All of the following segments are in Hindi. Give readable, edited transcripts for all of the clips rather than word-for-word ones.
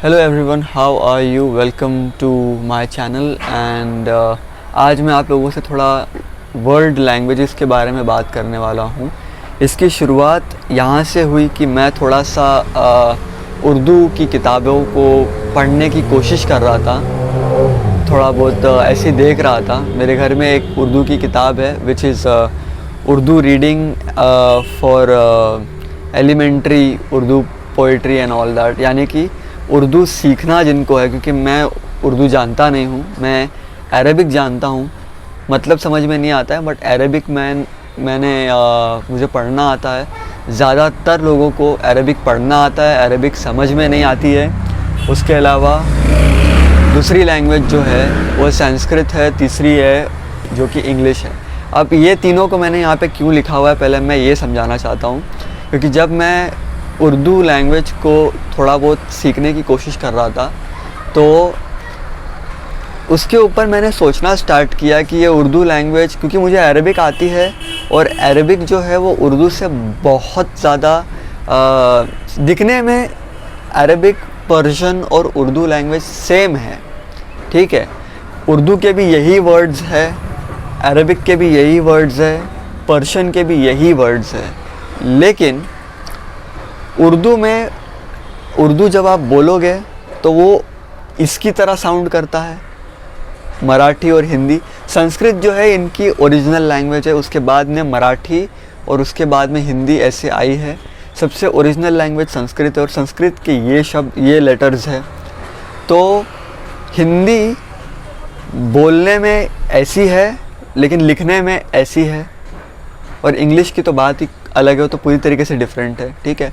Hello everyone, how are you? Welcome to my channel and आज मैं आप लोगों से थोड़ा वर्ल्ड लैंग्वेजेस के बारे में बात करने वाला हूँ। इसकी शुरुआत यहाँ से हुई कि मैं थोड़ा सा उर्दू की किताबों को पढ़ने की कोशिश कर रहा था। थोड़ा बहुत ऐसे देख रहा था। मेरे घर में एक उर्दू की किताब है which is Urdu reading for elementary Urdu poetry and all that, यानी कि उर्दू सीखना जिनको है, क्योंकि मैं उर्दू जानता नहीं हूँ। मैं अरबिक जानता हूँ, मतलब समझ में नहीं आता है, बट अरबिक मैंने मुझे पढ़ना आता है। ज़्यादातर लोगों को अरबिक पढ़ना आता है, अरबिक समझ में नहीं आती है। उसके अलावा दूसरी लैंग्वेज जो है वो संस्कृत है, तीसरी है जो कि इंग्लिश है। अब ये तीनों को मैंने यहाँ पे क्यों लिखा हुआ है, पहले मैं ये समझाना चाहता हूँ। क्योंकि जब मैं उर्दू लैंग्वेज को थोड़ा बहुत सीखने की कोशिश कर रहा था तो उसके ऊपर मैंने सोचना स्टार्ट किया कि ये उर्दू लैंग्वेज, क्योंकि मुझे अरबिक आती है और अरबिक जो है वो उर्दू से बहुत ज़्यादा दिखने में अरबिक, पर्शियन और उर्दू लैंग्वेज सेम है, ठीक है। उर्दू के भी यही वर्ड्स है, अरबिक के भी यही वर्ड्स है, पर्शियन के भी यही वर्ड्स है। लेकिन उर्दू जब आप बोलोगे तो वो इसकी तरह साउंड करता है, मराठी और हिंदी। संस्कृत जो है इनकी ओरिजिनल लैंग्वेज है, उसके बाद में मराठी और उसके बाद में हिंदी ऐसे आई है। सबसे ओरिजिनल लैंग्वेज संस्कृत है और संस्कृत के ये शब्द, ये लेटर्स है। तो हिंदी बोलने में ऐसी है लेकिन लिखने में ऐसी है, और इंग्लिश की तो बात ही अलग है, तो पूरी तरीके से डिफरेंट है, ठीक है।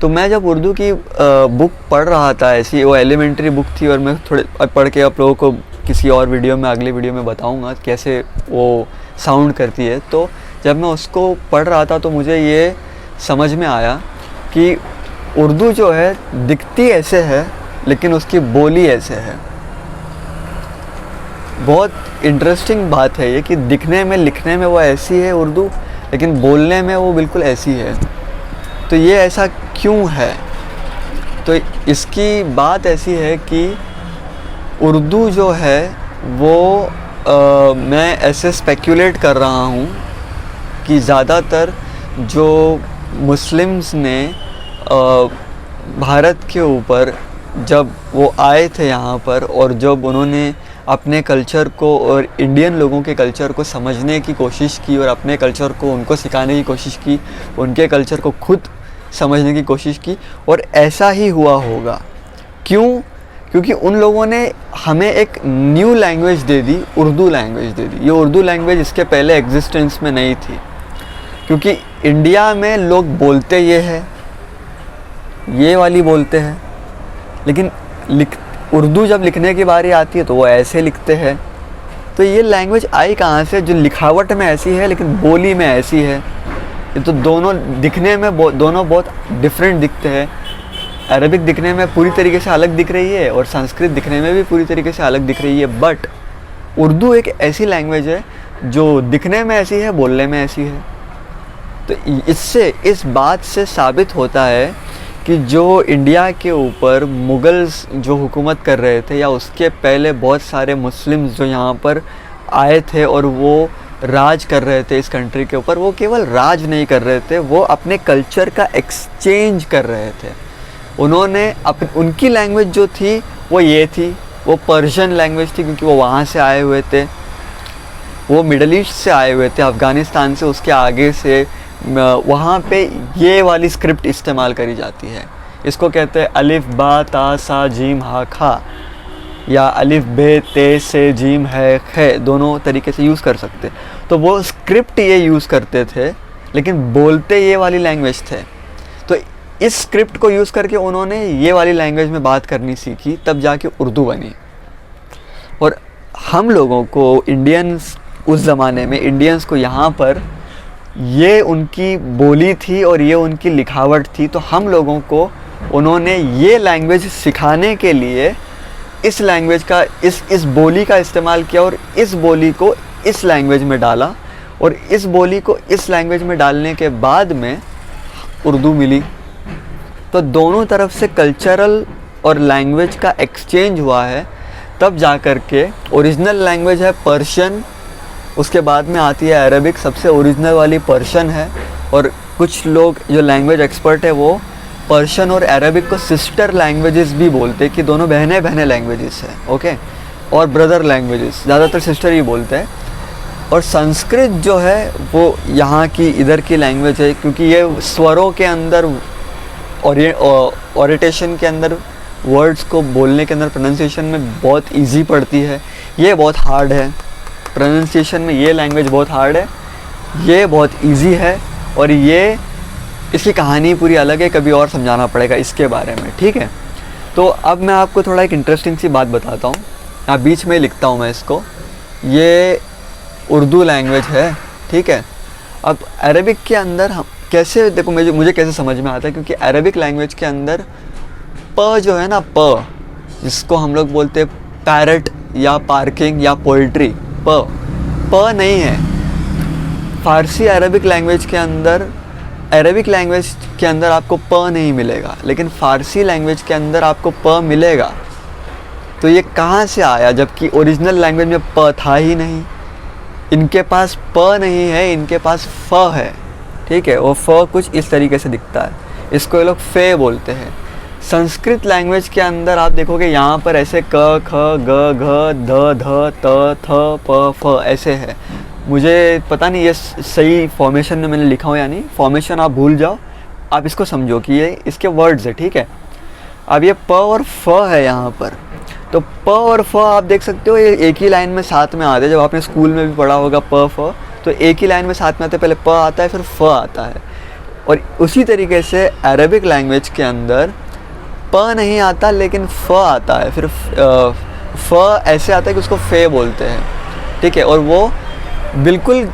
तो मैं जब उर्दू की बुक पढ़ रहा था, ऐसी वो एलिमेंट्री बुक थी, और मैं थोड़े पढ़ के आप लोगों को किसी और वीडियो में, अगली वीडियो में बताऊंगा कैसे वो साउंड करती है। तो जब मैं उसको पढ़ रहा था तो मुझे ये समझ में आया कि उर्दू जो है दिखती ऐसे है लेकिन उसकी बोली ऐसे है। बहुत इंटरेस्टिंग बात है ये कि दिखने में, लिखने में वो ऐसी है उर्दू, लेकिन बोलने में वो बिल्कुल ऐसी है। तो ये ऐसा क्यों है? तो इसकी बात ऐसी है कि उर्दू जो है वो मैं ऐसे स्पेक्युलेट कर रहा हूँ कि ज़्यादातर जो मुस्लिम्स ने भारत के ऊपर जब वो आए थे यहाँ पर, और जब उन्होंने अपने कल्चर को और इंडियन लोगों के कल्चर को समझने की कोशिश की और अपने कल्चर को उनको सिखाने की कोशिश की, उनके कल्चर को खुद समझने की कोशिश की, और ऐसा ही हुआ होगा। क्यों? क्योंकि उन लोगों ने हमें एक न्यू लैंग्वेज दे दी, उर्दू लैंग्वेज दे दी। ये उर्दू लैंग्वेज इसके पहले एग्जिस्टेंस में नहीं थी, क्योंकि इंडिया में लोग बोलते ये है, ये वाली बोलते हैं, लेकिन उर्दू जब लिखने की बारी आती है तो वो ऐसे लिखते हैं। तो ये लैंग्वेज आई कहाँ से जो लिखावट में ऐसी है लेकिन बोली में ऐसी है? ये तो दोनों दिखने में दोनों बहुत डिफरेंट दिखते हैं। अरबिक दिखने में पूरी तरीके से अलग दिख रही है और संस्कृत दिखने में भी पूरी तरीके से अलग दिख रही है, बट उर्दू एक ऐसी लैंग्वेज है जो दिखने में ऐसी है, बोलने में ऐसी है। तो इससे, इस बात से साबित होता है कि जो इंडिया के ऊपर मुगल्स जो हुकूमत कर रहे थे, या उसके पहले बहुत सारे मुस्लिम्स जो यहाँ पर आए थे और वो राज कर रहे थे इस कंट्री के ऊपर, वो केवल राज नहीं कर रहे थे, वो अपने कल्चर का एक्सचेंज कर रहे थे। उन्होंने उनकी लैंग्वेज जो थी वो ये थी, वो पर्शियन लैंग्वेज थी, क्योंकि वो वहाँ से आए हुए थे, वो मिडल ईस्ट से आए हुए थे, अफ़गानिस्तान से, उसके आगे से। वहाँ पे ये वाली स्क्रिप्ट इस्तेमाल करी जाती है। इसको कहते हैं अलिफ बा ता सा जीम हा खा, या अलिफ बे ते से जीम है खे, दोनों तरीके से यूज़ कर सकते। तो वो स्क्रिप्ट ये यूज़ करते थे लेकिन बोलते ये वाली लैंग्वेज थे। तो इस स्क्रिप्ट को यूज़ करके उन्होंने ये वाली लैंग्वेज में बात करनी सीखी, तब जाके उर्दू बनी। और हम लोगों को, इंडियंस, उस ज़माने में इंडियंस को यहाँ पर ये उनकी बोली थी और ये उनकी लिखावट थी। तो हम लोगों को उन्होंने ये लैंग्वेज सिखाने के लिए इस लैंग्वेज का, इस बोली का इस्तेमाल किया, और इस बोली को इस लैंग्वेज में डाला, और इस बोली को इस लैंग्वेज में डालने के बाद में उर्दू मिली। तो दोनों तरफ से कल्चरल और लैंग्वेज का एक्सचेंज हुआ है, तब जा कर के ओरिजिनल लैंग्वेज है पर्शियन, उसके बाद में आती है अरबिक, सबसे ओरिजिनल वाली पर्शियन है। और कुछ लोग जो लैंग्वेज एक्सपर्ट है वो पर्शियन और अरबिक को सिस्टर लैंग्वेजेस भी बोलते हैं कि दोनों बहने बहने लैंग्वेजेस हैं, ओके। और ब्रदर लैंग्वेजेस, ज़्यादातर सिस्टर ही बोलते हैं। और संस्कृत जो है वो यहाँ की इधर की लैंग्वेज है, क्योंकि ये स्वरों के अंदर ओरिटेशन के अंदर वर्ड्स को बोलने के अंदर प्रोनाउंसिएशन में बहुत इजी पड़ती है। ये बहुत हार्ड है प्रोनाउंसिएशन में, ये लैंग्वेज बहुत हार्ड है, ये बहुत इजी है। और ये इसकी कहानी पूरी अलग है, कभी और समझाना पड़ेगा इसके बारे में, ठीक है। तो अब मैं आपको थोड़ा एक इंटरेस्टिंग सी बात बताता हूँ, यहाँ बीच में लिखता हूँ मैं इसको। ये उर्दू लैंग्वेज है, ठीक है। अब अरबिक के अंदर हम कैसे, देखो मुझे कैसे समझ में आता है, क्योंकि अरबिक लैंग्वेज के अंदर प जो है ना, प जिसको हम लोग बोलते हैं पैरट या पार्किंग या पोइट्री, प नहीं है। फ़ारसी अरबिक लैंग्वेज के अंदर आपको प नहीं मिलेगा, लेकिन फ़ारसी लैंग्वेज के अंदर आपको प मिलेगा। तो ये कहाँ से आया, जबकि ओरिजिनल लैंग्वेज में प था ही नहीं। इनके पास प नहीं है, इनके पास फ है, ठीक है। वो फ कुछ इस तरीके से दिखता है, इसको ये लोग फे बोलते हैं। संस्कृत लैंग्वेज के अंदर आप देखोगे यहाँ पर ऐसे क ख ग घ ध ध त थ प फ ऐसे है। मुझे पता नहीं ये सही फॉर्मेशन में मैंने लिखा हो या नहीं, फॉर्मेशन आप भूल जाओ, आप इसको समझो कि ये इसके वर्ड्स है, ठीक है। अब ये प और फ है यहाँ पर, तो प और फ आप देख सकते हो ये एक ही लाइन में साथ में आते हैं। जब आपने स्कूल में भी पढ़ा होगा प फ, तो एक ही लाइन में साथ में आते हैं, पहले प आता है फिर फ आता है। और उसी तरीके से अरबिक लैंग्वेज के अंदर प नहीं आता लेकिन फ आता है, फिर फ ऐसे आता है कि उसको फे बोलते हैं, ठीक है। और वो बिल्कुल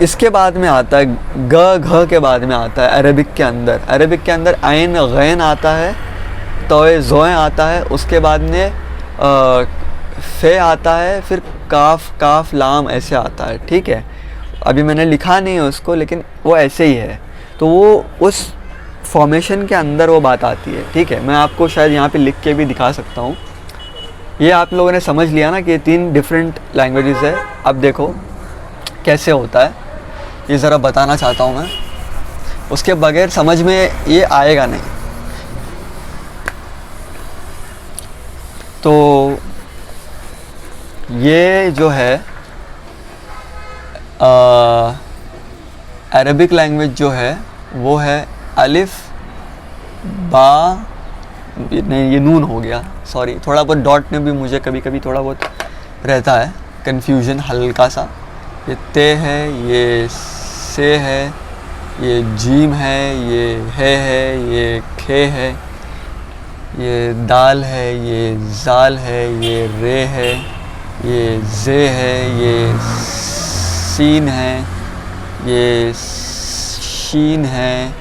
इसके बाद में आता है, ग घ के बाद में आता है अरबिक के अंदर। अरबिक के अंदर आइन गैन आता है, तोए ज़ोए आता है, उसके बाद में फे आता है, फिर काफ लाम ऐसे आता है, ठीक है। अभी मैंने लिखा नहीं है उसको, लेकिन वो ऐसे ही है। तो वो उस फॉर्मेशन के अंदर वो बात आती है, ठीक है। मैं आपको शायद यहाँ पे लिख के भी दिखा सकता हूँ। ये आप लोगों ने समझ लिया ना कि ये 3 डिफरेंट लैंग्वेजेस है। अब देखो कैसे होता है, ये ज़रा बताना चाहता हूँ मैं, उसके बगैर समझ में ये आएगा नहीं। तो ये जो है अरबिक लैंग्वेज जो है वो है अलिफ बा, नहीं ये नून हो गया, सॉरी, थोड़ा बहुत डॉट में भी मुझे कभी कभी थोड़ा बहुत रहता है कन्फ्यूजन हल्का सा। ये ते है, ये से है, ये जीम है, ये है, ये खे है, ये दाल है, ये जाल है, ये रे है, ये जे है, ये सीन है, ये शीन है,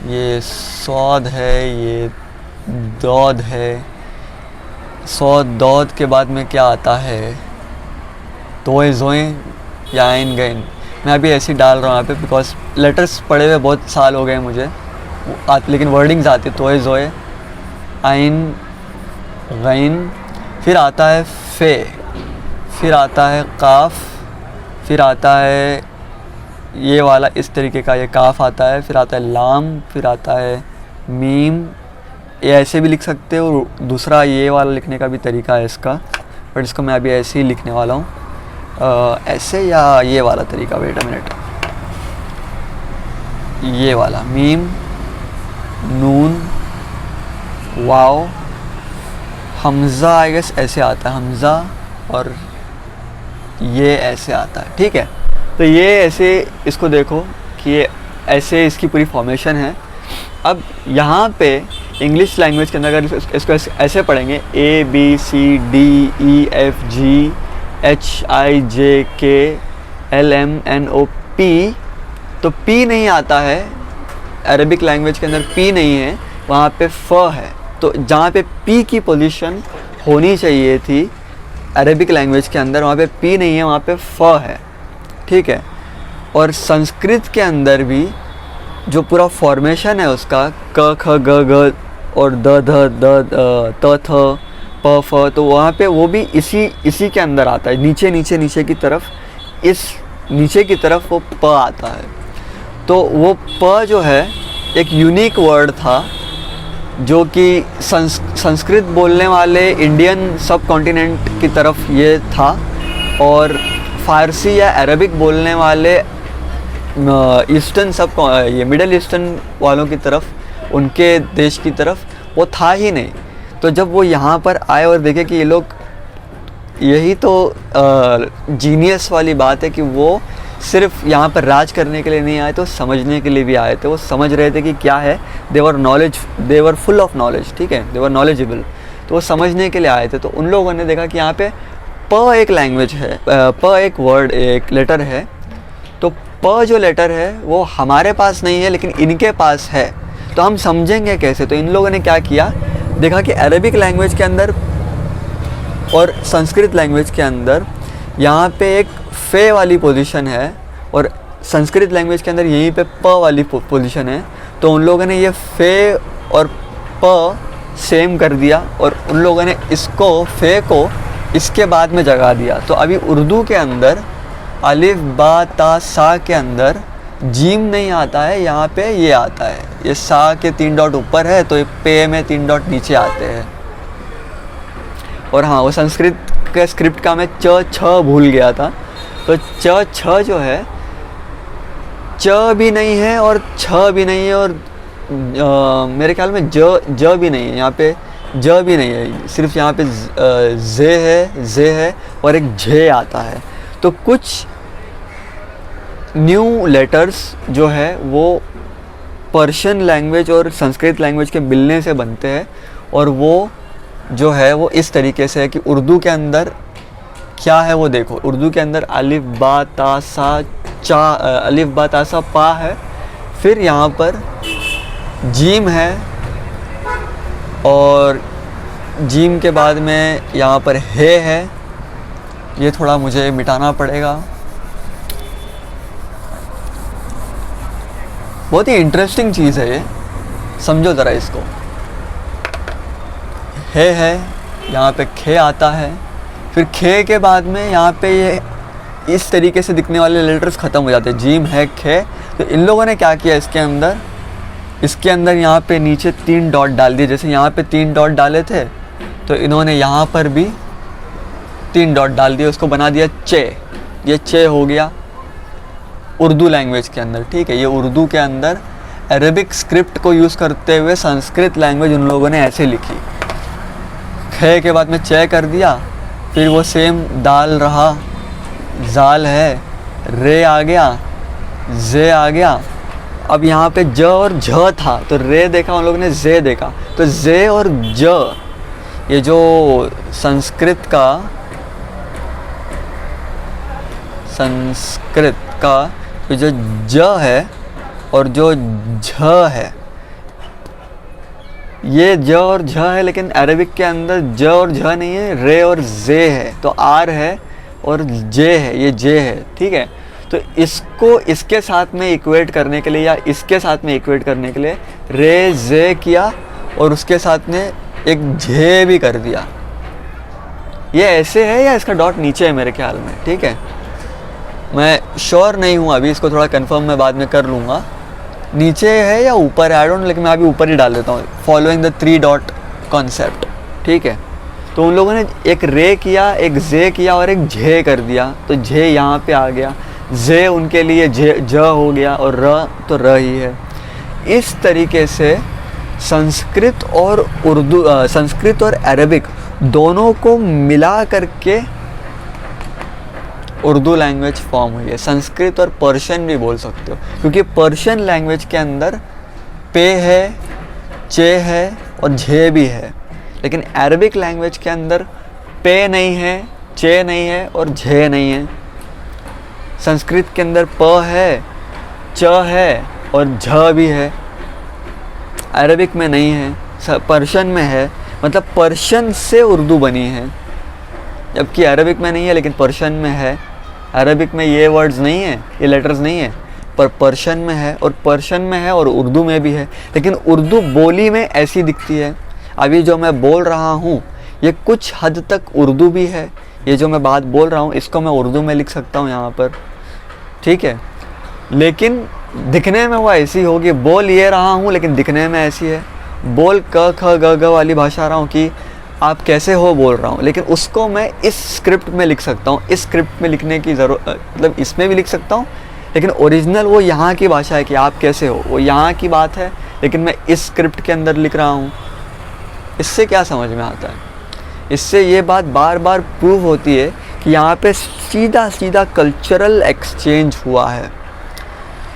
ये सौद है, ये दौद है। सौद दौद के बाद में क्या आता है, तोए ज़ोए या आइन गैन। मैं अभी ऐसे ही डाल रहा हूँ यहाँ पे, बिकॉज लेटर्स पढ़े हुए बहुत साल हो गए मुझे, लेकिन वर्डिंग्स आती है तोए ज़ोए आइन गैन, फिर आता है फे, फिर आता है काफ, फिर आता है ये वाला इस तरीके का ये काफ आता है, फिर आता है लाम, फिर आता है मीम। ये ऐसे भी लिख सकते हो, दूसरा ये वाला लिखने का भी तरीका है इसका, बट इसको मैं अभी ऐसे ही लिखने वाला हूँ, ऐसे या ये वाला तरीका, वेट अ मिनट, ये वाला मीम नून वाओ हमज़ा, आई गेस ऐसे आता है हमज़ा, और ये ऐसे आता है, ठीक है। तो ये ऐसे इसको देखो कि ये ऐसे इसकी पूरी फॉर्मेशन है। अब यहाँ पे इंग्लिश लैंग्वेज के अंदर अगर इसको ऐसे पढ़ेंगे ABCDEFG HIJKLMNOP, तो P नहीं आता है अरबिक लैंग्वेज के अंदर, P नहीं है, वहाँ पे फ है। तो जहाँ पे P की पोजीशन होनी चाहिए थी अरबिक लैंग्वेज के अंदर, वहाँ पे P नहीं है, वहाँ पे फ है, ठीक है। और संस्कृत के अंदर भी जो पूरा फॉर्मेशन है उसका क ख ग घ और द ध द त थ प फ, तो वहाँ पे वो भी इसी के अंदर आता है, नीचे की तरफ, इस नीचे की तरफ वो प आता है। तो वो प जो है एक यूनिक वर्ड था जो कि संस्कृत बोलने वाले इंडियन सब कॉन्टिनेंट की तरफ ये था, और फ़ारसी या अरबिक बोलने वाले ईस्टर्न ये मिडल ईस्टर्न वालों की तरफ, उनके देश की तरफ वो था ही नहीं। तो जब वो यहाँ पर आए और देखे कि ये लोग, यही तो जीनियस वाली बात है कि वो सिर्फ यहाँ पर राज करने के लिए नहीं आए, तो समझने के लिए भी आए थे। वो समझ रहे थे कि क्या है, दे वर फुल ऑफ नॉलेज, ठीक है, दे वर नॉलेजेबल, तो वो समझने के लिए आए थे। तो उन लोगों ने देखा कि यहाँ पे प एक लैंग्वेज है, प एक वर्ड, एक लेटर है, तो प जो लेटर है वो हमारे पास नहीं है लेकिन इनके पास है, तो हम समझेंगे कैसे। तो इन लोगों ने क्या किया, देखा कि अरबिक लैंग्वेज के अंदर और संस्कृत लैंग्वेज के अंदर यहाँ पे एक फे वाली पोजीशन है और संस्कृत लैंग्वेज के अंदर यहीं पे प वाली पोजीशन है। तो उन लोगों ने ये फे और प सेम कर दिया और उन लोगों ने इसको, फे को इसके बाद में जगा दिया। तो अभी उर्दू के अंदर अलिफ बा ता सा के अंदर जीम नहीं आता है, यहाँ पे ये आता है, ये सा के 3 डॉट ऊपर है तो ये पे में 3 डॉट नीचे आते हैं। और हाँ, वो संस्कृत के स्क्रिप्ट का मैं च छ भूल गया था, तो च छ जो है, च भी नहीं है और छ भी नहीं है, और मेरे ख्याल में ज भी नहीं है, यहाँ पे ज भी नहीं है, सिर्फ यहाँ पे जे है और एक झे आता है। तो कुछ न्यू लेटर्स जो है वो पर्शियन लैंग्वेज और संस्कृत लैंग्वेज के मिलने से बनते हैं, और वो जो है वो इस तरीके से है कि उर्दू के अंदर क्या है वो देखो, उर्दू के अंदर अलिफ बा ता सा चा, अलिफ बा ता सा पा है, फिर यहाँ पर जीम है, और जीम के बाद में यहाँ पर है, ये थोड़ा मुझे मिटाना पड़ेगा। बहुत ही इंटरेस्टिंग चीज़ है ये, समझो ज़रा इसको। है, यहाँ पे खे आता है, फिर खे के बाद में यहाँ पे ये इस तरीके से दिखने वाले लेटर्स ख़त्म हो जाते हैं, जीम है खे। तो इन लोगों ने क्या किया, इसके अंदर यहाँ पे नीचे 3 डॉट डाल दिए, जैसे यहाँ पे 3 डॉट डाले थे तो इन्होंने यहाँ पर भी 3 डॉट डाल दिए, उसको बना दिया चे। ये चे हो गया उर्दू लैंग्वेज के अंदर, ठीक है। ये उर्दू के अंदर अरबिक स्क्रिप्ट को यूज़ करते हुए संस्कृत लैंग्वेज उन लोगों ने ऐसे लिखी। खे के बाद में चे कर दिया, फिर वो सेम दाल रहा, जाल है, रे आ गया, जे आ गया। अब यहाँ पे ज और झ था तो रे देखा उन लोगों ने, जे देखा, तो जे और ज, ये जो संस्कृत का तो जो ज है और जो झ है, ये ज और झ है, लेकिन अरबिक के अंदर ज और झ नहीं है, रे और जे है। तो आर है और जे है, ये जे है, ठीक है। तो इसको इसके साथ में इक्वेट करने के लिए या इसके साथ में इक्वेट करने के लिए रे जे किया और उसके साथ में एक झे भी कर दिया। ये ऐसे है या इसका डॉट नीचे है मेरे ख्याल में, ठीक है। मैं श्योर नहीं हूँ अभी, इसको थोड़ा कंफर्म मैं बाद में कर लूँगा, नीचे है या ऊपर है, आई डोंट नो, लेकिन मैं अभी ऊपर ही डाल देता हूँ, फॉलोइंग द 3 डॉट कॉन्सेप्ट, ठीक है। तो उन लोगों ने एक रे किया, एक जे किया और एक झे कर दिया, तो झे यहाँ पे आ गया, जे उनके लिए ज हो गया और र तो र ही है। इस तरीके से संस्कृत और अरबिक दोनों को मिला करके उर्दू लैंग्वेज फॉर्म हुई है। संस्कृत और पर्शियन भी बोल सकते हो, क्योंकि पर्शियन लैंग्वेज के अंदर पे है, चे है और झे भी है, लेकिन अरबिक लैंग्वेज के अंदर पे नहीं है, चे नहीं है और झे नहीं है। संस्कृत के अंदर प है, च है और झ भी है, अरबिक में नहीं है, पर्शियन में है, मतलब पर्शियन से उर्दू बनी है, जबकि अरबिक में नहीं है लेकिन पर्शियन में है। अरबिक में ये वर्ड्स नहीं है, ये लेटर्स नहीं है, पर पर्शियन में है, और उर्दू में भी है, लेकिन उर्दू बोली में ऐसी दिखती है। अभी जो मैं बोल रहा हूँ ये कुछ हद तक उर्दू भी है, ये जो मैं बात बोल रहा हूँ इसको मैं उर्दू में लिख सकता हूँ यहाँ पर, ठीक है, लेकिन दिखने में वो ऐसी होगी। बोल ये रहा हूँ लेकिन दिखने में ऐसी है। बोल क ख ग घ वाली भाषा रहा हूँ कि आप कैसे हो बोल रहा हूँ, लेकिन उसको मैं इस स्क्रिप्ट में लिख सकता हूँ। इस स्क्रिप्ट में लिखने की मतलब इसमें भी लिख सकता हूँ, लेकिन ओरिजिनल वो यहाँ की भाषा है कि आप कैसे हो, वो यहाँ की बात है, लेकिन मैं इस स्क्रिप्ट के अंदर लिख रहा हूँ। इससे क्या समझ में आता है? इससे ये बात बार बार प्रूव होती है कि यहाँ पे सीधा सीधा कल्चरल एक्सचेंज हुआ है,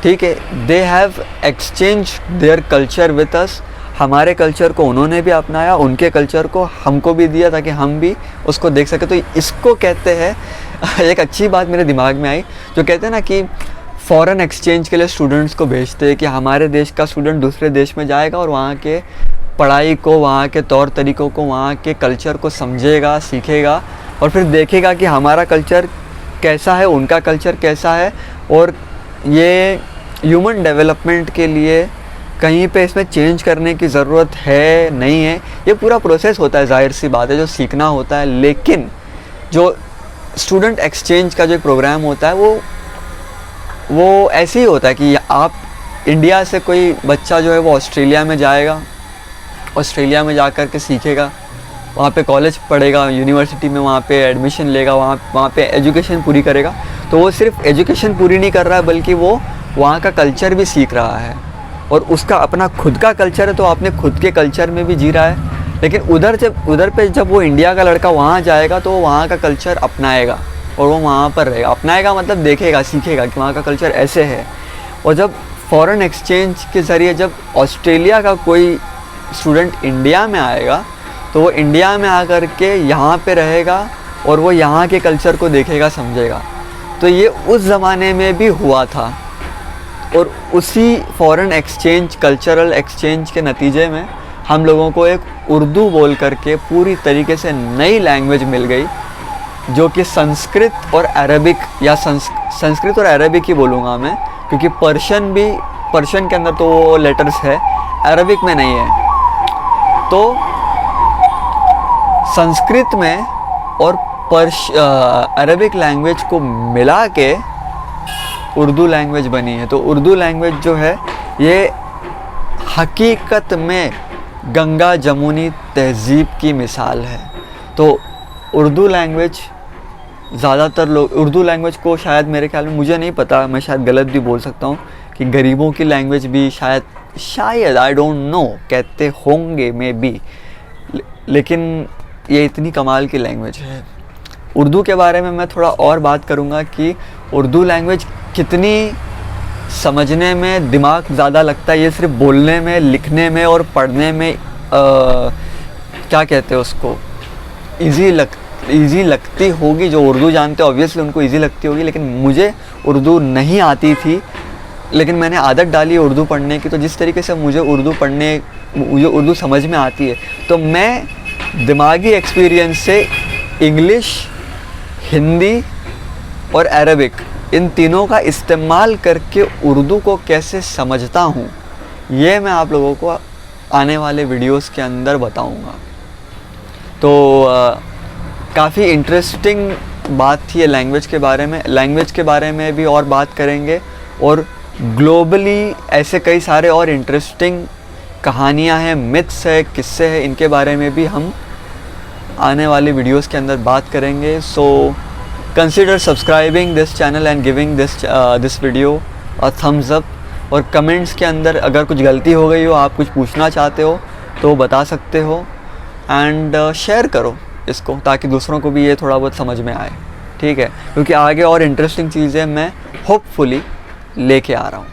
ठीक है। They have exchange their culture with us. हमारे कल्चर को उन्होंने भी अपनाया, उनके कल्चर को हमको भी दिया ताकि हम भी उसको देख सके। तो इसको कहते हैं एक अच्छी बात मेरे दिमाग में आई, जो कहते हैं ना कि फ़ॉरेन एक्सचेंज के लिए स्टूडेंट्स को भेजते हैं कि हमारे देश का स्टूडेंट दूसरे देश में जाएगा और वहाँ के पढ़ाई को, वहाँ के तौर तरीक़ों को, वहाँ के कल्चर को समझेगा, सीखेगा और फिर देखेगा कि हमारा कल्चर कैसा है, उनका कल्चर कैसा है, और ये ह्यूमन डेवलपमेंट के लिए कहीं पे इसमें चेंज करने की ज़रूरत है नहीं है। ये पूरा प्रोसेस होता है, जाहिर सी बात है, जो सीखना होता है। लेकिन जो स्टूडेंट एक्सचेंज का जो प्रोग्राम होता है वो ऐसे ही होता है कि आप इंडिया से कोई बच्चा जो है वो ऑस्ट्रेलिया में जाएगा, ऑस्ट्रेलिया में जा कर के सीखेगा, वहाँ पे कॉलेज पढ़ेगा, यूनिवर्सिटी में वहाँ पे एडमिशन लेगा, वहाँ पे एजुकेशन पूरी करेगा। तो वो सिर्फ एजुकेशन पूरी नहीं कर रहा है, बल्कि वो वहाँ का कल्चर भी सीख रहा है, और उसका अपना खुद का कल्चर है तो अपने खुद के कल्चर में भी जी रहा है। लेकिन उधर पे जब वो इंडिया का लड़का वहाँ जाएगा तो वो वहाँ का कल्चर अपनाएगा और वो वहाँ पर रहेगा। अपनाएगा मतलब देखेगा, सीखेगा कि वहाँ का कल्चर ऐसे है। और जब फ़ॉरेन एक्सचेंज के ज़रिए जब ऑस्ट्रेलिया का कोई स्टूडेंट इंडिया में आएगा तो वो इंडिया में आकर के यहाँ पे रहेगा और वो यहाँ के कल्चर को देखेगा, समझेगा। तो ये उस ज़माने में भी हुआ था, और उसी फ़ॉरेन एक्सचेंज, कल्चरल एक्सचेंज के नतीजे में हम लोगों को एक उर्दू बोल करके पूरी तरीके से नई लैंग्वेज मिल गई, जो कि संस्कृत और अरबिक, या संस्कृत और अरबिक ही बोलूँगा मैं, क्योंकि पर्शियन के अंदर तो वो लेटर्स है, अरबिक में नहीं है। तो संस्कृत में और अरबिक लैंग्वेज को मिला के उर्दू लैंग्वेज बनी है। तो उर्दू लैंग्वेज जो है ये हकीकत में गंगा जमुनी तहज़ीब की मिसाल है। तो उर्दू लैंग्वेज ज़्यादातर लोग उर्दू लैंग्वेज को शायद, मेरे ख्याल में, मुझे नहीं पता, मैं शायद गलत भी बोल सकता हूँ, कि गरीबों की लैंग्वेज भी शायद आई डोंट नो कहते होंगे मे बी, लेकिन ये इतनी कमाल की लैंग्वेज है। उर्दू के बारे में मैं थोड़ा और बात करूँगा कि उर्दू लैंग्वेज कितनी समझने में दिमाग ज़्यादा लगता है। ये सिर्फ बोलने में, लिखने में और पढ़ने में क्या कहते हैं उसको, ईज़ी लगती होगी। जो उर्दू जानते हैं ऑब्वियसली उनको ईज़ी लगती होगी, लेकिन मुझे उर्दू नहीं आती थी, लेकिन मैंने आदत डाली है उर्दू पढ़ने की। तो जिस तरीके से मुझे उर्दू समझ में आती है, तो मैं दिमागी एक्सपीरियंस से इंग्लिश, हिंदी और अरबिक, इन तीनों का इस्तेमाल करके उर्दू को कैसे समझता हूँ, ये मैं आप लोगों को आने वाले वीडियोस के अंदर बताऊँगा। तो काफ़ी इंटरेस्टिंग बात थी ये लैंग्वेज के बारे में भी और बात करेंगे, और ग्लोबली ऐसे कई सारे और इंटरेस्टिंग कहानियाँ हैं, मिथ्स है, किस्से हैं, इनके बारे में भी हम आने वाले वीडियोस के अंदर बात करेंगे। So consider subscribing this channel and giving this video a thumbs up, और कमेंट्स के अंदर अगर कुछ गलती हो गई हो, आप कुछ पूछना चाहते हो तो बता सकते हो, एंड शेयर करो इसको ताकि दूसरों को भी ये थोड़ा बहुत समझ में आए, ठीक है, क्योंकि आगे और इंटरेस्टिंग चीज़ें मैं होपफुली लेके आ रहा हूँ।